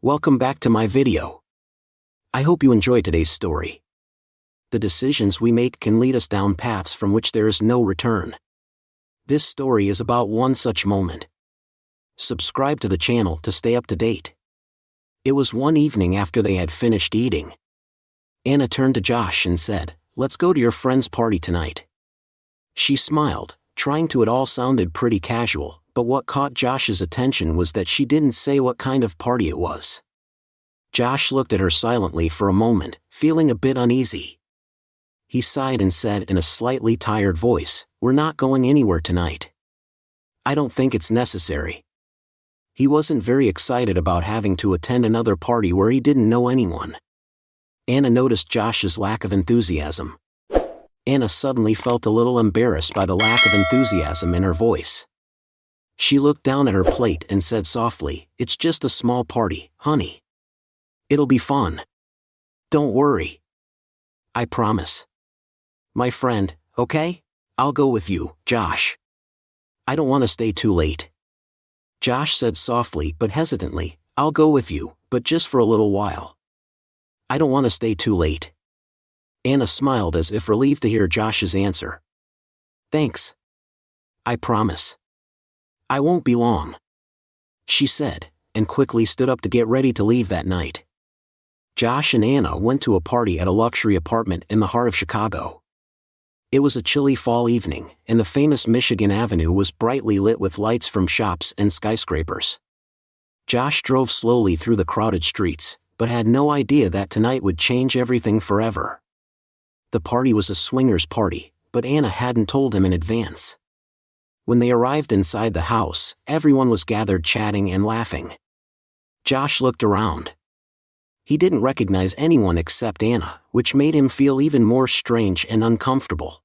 Welcome back to my video. I hope you enjoy today's story. The decisions we make can lead us down paths from which there is no return. This story is about one such moment. Subscribe to the channel to stay up to date. It was one evening after they had finished eating. Anna turned to Josh and said, "Let's go to your friend's party tonight." She smiled, trying to. It all sounded pretty casual, but what caught Josh's attention was that she didn't say what kind of party it was. Josh looked at her silently for a moment, feeling a bit uneasy. He sighed and said in a slightly tired voice, "We're not going anywhere tonight. I don't think it's necessary." He wasn't very excited about having to attend another party where he didn't know anyone. Anna noticed Josh's lack of enthusiasm. Anna suddenly felt a little embarrassed by the lack of enthusiasm in her voice. She looked down at her plate and said softly, "It's just a small party, honey. It'll be fun. Don't worry. I promise. My friend, okay? I'll go with you, Josh. I don't want to stay too late." Josh said softly but hesitantly, "I'll go with you, but just for a little while. I don't want to stay too late." Anna smiled as if relieved to hear Josh's answer. "Thanks. I promise. I won't be long," she said, and quickly stood up to get ready to leave that night. Josh and Anna went to a party at a luxury apartment in the heart of Chicago. It was a chilly fall evening, and the famous Michigan Avenue was brightly lit with lights from shops and skyscrapers. Josh drove slowly through the crowded streets, but had no idea that tonight would change everything forever. The party was a swingers' party, but Anna hadn't told him in advance. When they arrived inside the house, everyone was gathered chatting and laughing. Josh looked around. He didn't recognize anyone except Anna, which made him feel even more strange and uncomfortable.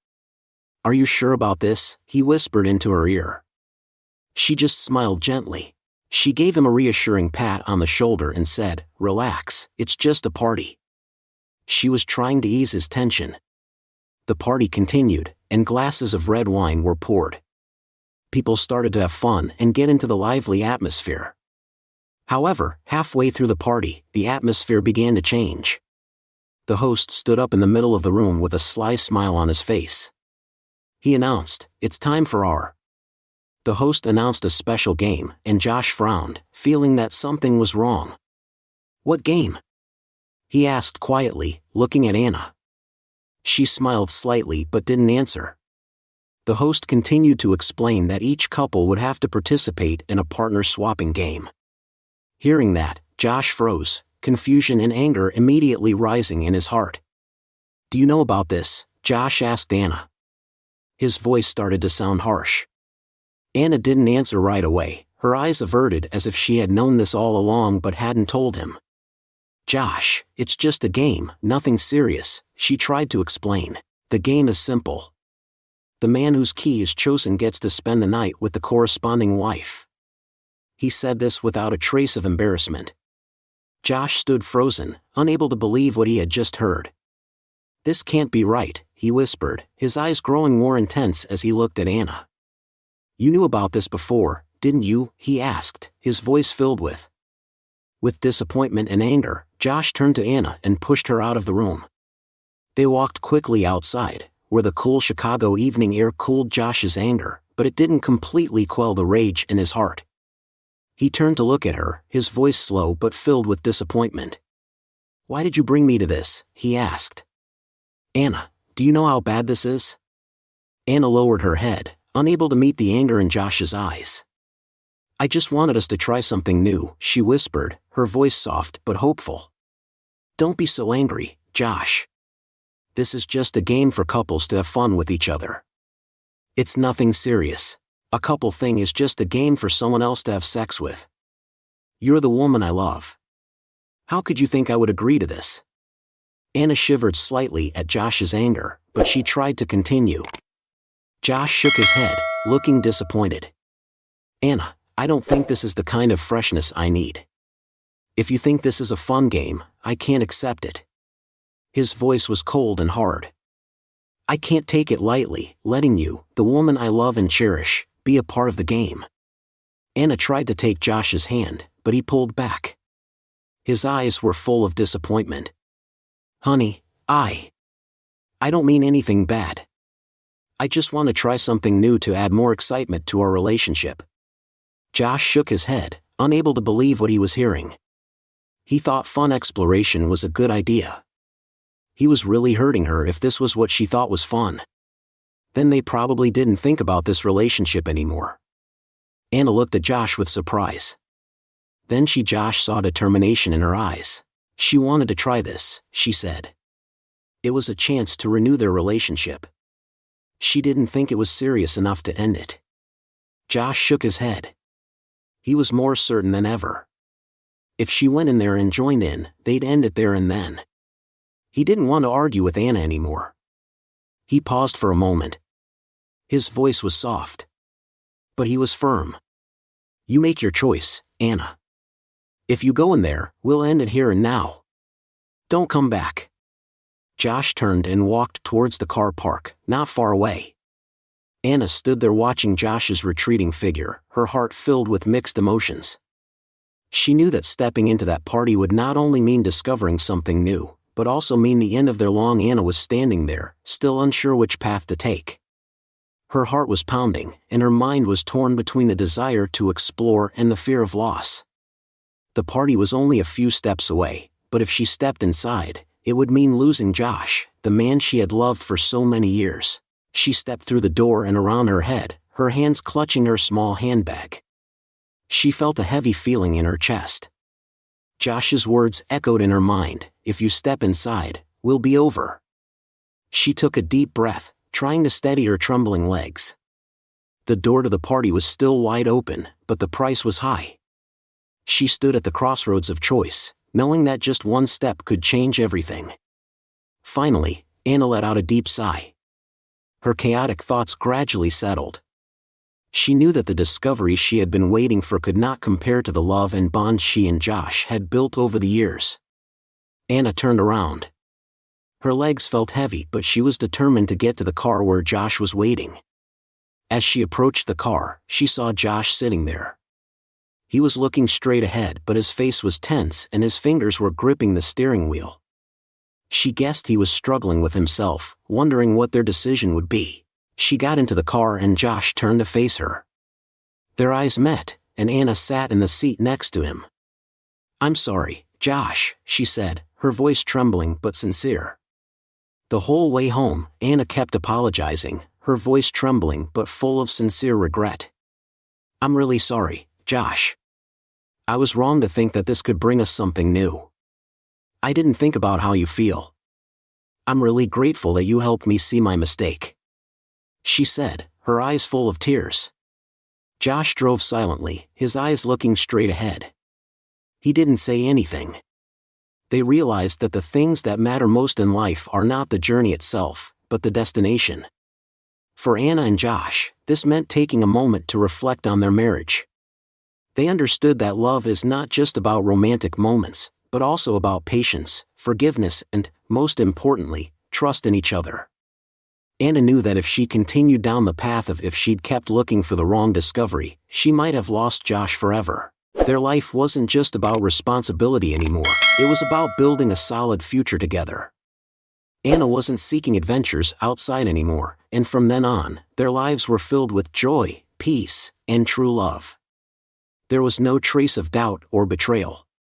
"Are you sure about this?" he whispered into her ear. She just smiled gently. She gave him a reassuring pat on the shoulder and said, "Relax, it's just a party." She was trying to ease his tension. The party continued, and glasses of red wine were poured. People started to have fun and get into the lively atmosphere. However, halfway through the party, the atmosphere began to change. The host stood up in the middle of the room with a sly smile on his face. He announced, "It's time for our..." The host announced a special game, and Josh frowned, feeling that something was wrong. "What game?" he asked quietly, looking at Anna. She smiled slightly but didn't answer. The host continued to explain that each couple would have to participate in a partner-swapping game. Hearing that, Josh froze, confusion and anger immediately rising in his heart. "Do you know about this?" Josh asked Anna. His voice started to sound harsh. Anna didn't answer right away, her eyes averted as if she had known this all along but hadn't told him. "Josh, it's just a game, nothing serious," she tried to explain. "The game is simple. The man whose key is chosen gets to spend the night with the corresponding wife." He said this without a trace of embarrassment. Josh stood frozen, unable to believe what he had just heard. "This can't be right," he whispered, his eyes growing more intense as he looked at Anna. "You knew about this before, didn't you?" he asked, his voice filled with disappointment and anger. Josh turned to Anna and pushed her out of the room. They walked quickly outside, where the cool Chicago evening air cooled Josh's anger, but it didn't completely quell the rage in his heart. He turned to look at her, his voice slow but filled with disappointment. "Why did you bring me to this?" he asked. "Anna, do you know how bad this is?" Anna lowered her head, unable to meet the anger in Josh's eyes. "I just wanted us to try something new," she whispered, her voice soft but hopeful. "Don't be so angry, Josh. This is just a game for couples to have fun with each other. It's nothing serious. A couple thing is just a game for someone else to have sex with. You're the woman I love. How could you think I would agree to this?" Anna shivered slightly at Josh's anger, but she tried to continue. Josh shook his head, looking disappointed. "Anna, I don't think this is the kind of freshness I need. If you think this is a fun game, I can't accept it." His voice was cold and hard. "I can't take it lightly, letting you, the woman I love and cherish, be a part of the game." Anna tried to take Josh's hand, but he pulled back. His eyes were full of disappointment. "Honey, I don't mean anything bad. I just want to try something new to add more excitement to our relationship." Josh shook his head, unable to believe what he was hearing. He thought fun exploration was a good idea. He was really hurting her if this was what she thought was fun. Then they probably didn't think about this relationship anymore. Anna looked at Josh with surprise. Then Josh saw determination in her eyes. She wanted to try this, she said. It was a chance to renew their relationship. She didn't think it was serious enough to end it. Josh shook his head. He was more certain than ever. If she went in there and joined in, they'd end it there and then. He didn't want to argue with Anna anymore. He paused for a moment. His voice was soft. But he was firm. "You make your choice, Anna. If you go in there, we'll end it here and now. Don't come back." Josh turned and walked towards the car park, not far away. Anna stood there watching Josh's retreating figure, her heart filled with mixed emotions. She knew that stepping into that party would not only mean discovering something new, but also mean the end of their long. Anna was standing there, still unsure which path to take. Her heart was pounding, and her mind was torn between the desire to explore and the fear of loss. The party was only a few steps away, but if she stepped inside, it would mean losing Josh, the man she had loved for so many years. She stepped through the door and around her head, her hands clutching her small handbag. She felt a heavy feeling in her chest. Josh's words echoed in her mind, "If you step inside, we'll be over." She took a deep breath, trying to steady her trembling legs. The door to the party was still wide open, but the price was high. She stood at the crossroads of choice, knowing that just one step could change everything. Finally, Anna let out a deep sigh. Her chaotic thoughts gradually settled. She knew that the discovery she had been waiting for could not compare to the love and bond she and Josh had built over the years. Anna turned around. Her legs felt heavy, but she was determined to get to the car where Josh was waiting. As she approached the car, she saw Josh sitting there. He was looking straight ahead, but his face was tense and his fingers were gripping the steering wheel. She guessed he was struggling with himself, wondering what their decision would be. She got into the car and Josh turned to face her. Their eyes met, and Anna sat in the seat next to him. "I'm sorry, Josh," she said, her voice trembling but sincere. The whole way home, Anna kept apologizing, her voice trembling but full of sincere regret. "I'm really sorry, Josh. I was wrong to think that this could bring us something new. I didn't think about how you feel. I'm really grateful that you helped me see my mistake," she said, her eyes full of tears. Josh drove silently, his eyes looking straight ahead. He didn't say anything. They realized that the things that matter most in life are not the journey itself, but the destination. For Anna and Josh, this meant taking a moment to reflect on their marriage. They understood that love is not just about romantic moments, but also about patience, forgiveness, and, most importantly, trust in each other. Anna knew that if she continued down the path of if she'd kept looking for the wrong discovery, she might have lost Josh forever. Their life wasn't just about responsibility anymore, it was about building a solid future together. Anna wasn't seeking adventures outside anymore, and from then on, their lives were filled with joy, peace, and true love. There was no trace of doubt or betrayal.